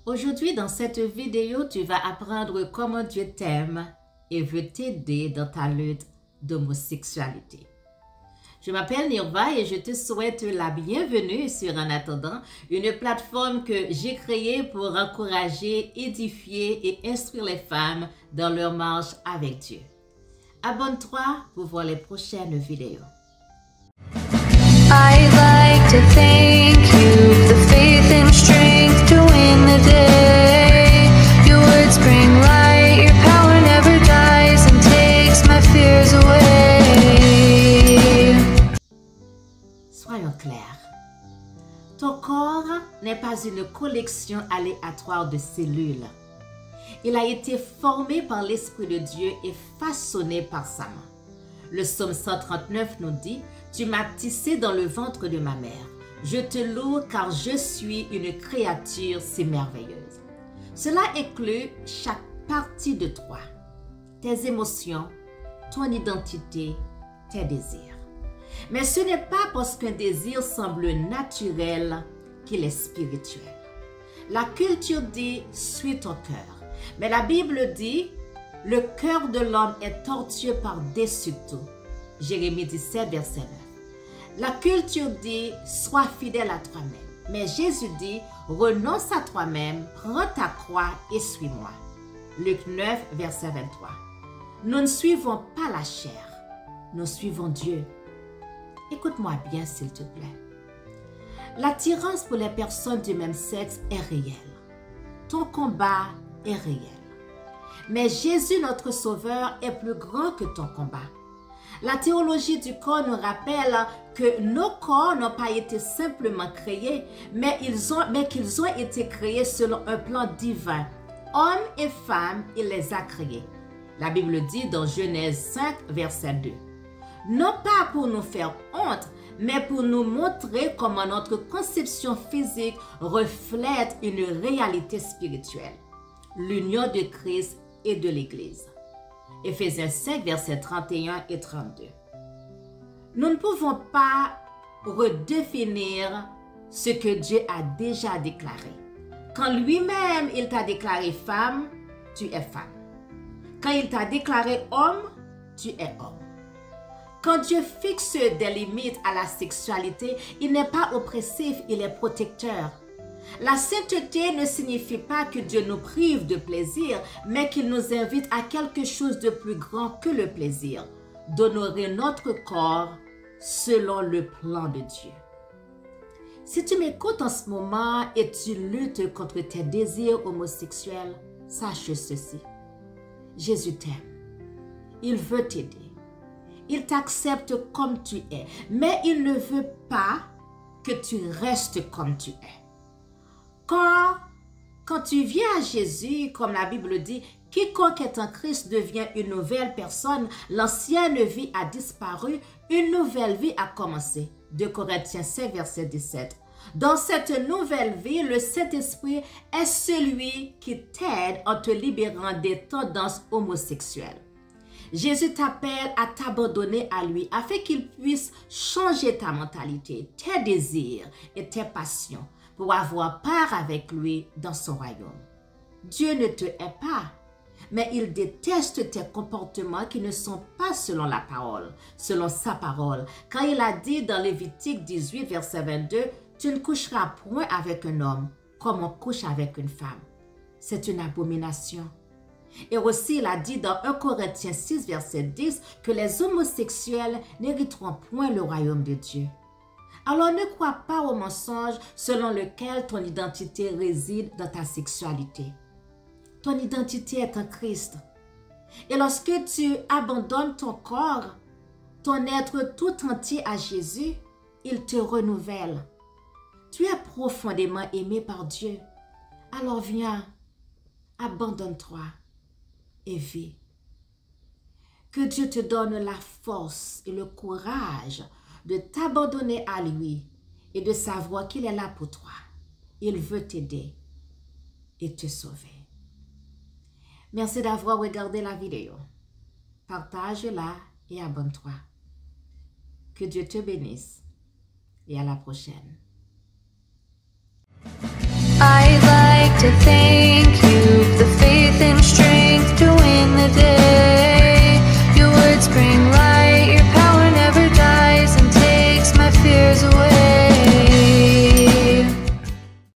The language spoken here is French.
Aujourd'hui, dans cette vidéo, tu vas apprendre comment Dieu t'aime et veut t'aider dans ta lutte d'homosexualité. Je m'appelle Nirva et je te souhaite la bienvenue sur En Attendant, une plateforme que j'ai créée pour encourager, édifier et instruire les femmes dans leur marche avec Dieu. Abonne-toi pour voir les prochaines vidéos. I'd like to thank you for the faith and strength to win the day. Your words bring light, your power never dies and takes my fears away. Soyons clairs. Ton corps n'est pas une collection aléatoire de cellules. Il a été formé par l'Esprit de Dieu et façonné par sa main. Le psaume 139 nous dit « Tu m'as tissé dans le ventre de ma mère. Je te loue car je suis une créature si merveilleuse. » Cela inclut chaque partie de toi, tes émotions, ton identité, tes désirs. Mais ce n'est pas parce qu'un désir semble naturel qu'il est spirituel. La culture dit « suis ton cœur », mais la Bible dit « le cœur de l'homme est tortueux par-dessus tout ». Jérémie 17, verset 9. La culture dit « sois fidèle à toi-même ». Mais Jésus dit « renonce à toi-même, prends ta croix et suis-moi ». Luc 9, verset 23. Nous ne suivons pas la chair, nous suivons Dieu. Écoute-moi bien s'il te plaît. L'attirance pour les personnes du même sexe est réelle. Ton combat est réel. Mais Jésus, notre Sauveur, est plus grand que ton combat. La théologie du corps nous rappelle que nos corps n'ont pas été simplement créés, mais qu'ils ont été créés selon un plan divin. Hommes et femmes, il les a créés. La Bible dit dans Genèse 5, verset 2. Non pas pour nous faire honte, mais pour nous montrer comment notre conception physique reflète une réalité spirituelle. L'union de Christ et de l'Église. Éphésiens 5, versets 31 et 32. Nous ne pouvons pas redéfinir ce que Dieu a déjà déclaré. Quand lui-même, il t'a déclaré femme, tu es femme. Quand il t'a déclaré homme, tu es homme. Quand Dieu fixe des limites à la sexualité, il n'est pas oppressif, il est protecteur. La sainteté ne signifie pas que Dieu nous prive de plaisir, mais qu'il nous invite à quelque chose de plus grand que le plaisir, d'honorer notre corps selon le plan de Dieu. Si tu m'écoutes en ce moment et tu luttes contre tes désirs homosexuels, sache ceci. Jésus t'aime. Il veut t'aider. Il t'accepte comme tu es, mais il ne veut pas que tu restes comme tu es. Quand tu viens à Jésus, comme la Bible dit, quiconque est en Christ devient une nouvelle personne, l'ancienne vie a disparu, une nouvelle vie a commencé. 2 Corinthiens 5, verset 17. Dans cette nouvelle vie, le Saint-Esprit est celui qui t'aide en te libérant des tendances homosexuelles. Jésus t'appelle à t'abandonner à lui afin qu'il puisse changer ta mentalité, tes désirs et tes passions pour avoir part avec lui dans son royaume. Dieu ne te hait pas, mais il déteste tes comportements qui ne sont pas selon la parole, selon sa parole. Quand il a dit dans Lévitique 18, verset 22, « Tu ne coucheras point avec un homme comme on couche avec une femme. » C'est une abomination. Et aussi, il a dit dans 1 Corinthiens 6, verset 10, que les homosexuels n'hériteront point le royaume de Dieu. Alors ne crois pas au mensonge selon lequel ton identité réside dans ta sexualité. Ton identité est en Christ. Et lorsque tu abandonnes ton corps, ton être tout entier à Jésus, il te renouvelle. Tu es profondément aimé par Dieu. Alors viens, abandonne-toi et vis. Que Dieu te donne la force et le courage de t'abandonner à lui et de savoir qu'il est là pour toi. Il veut t'aider et te sauver. Merci d'avoir regardé la vidéo. Partage-la et abonne-toi. Que Dieu te bénisse et à la prochaine. I'd like to to thank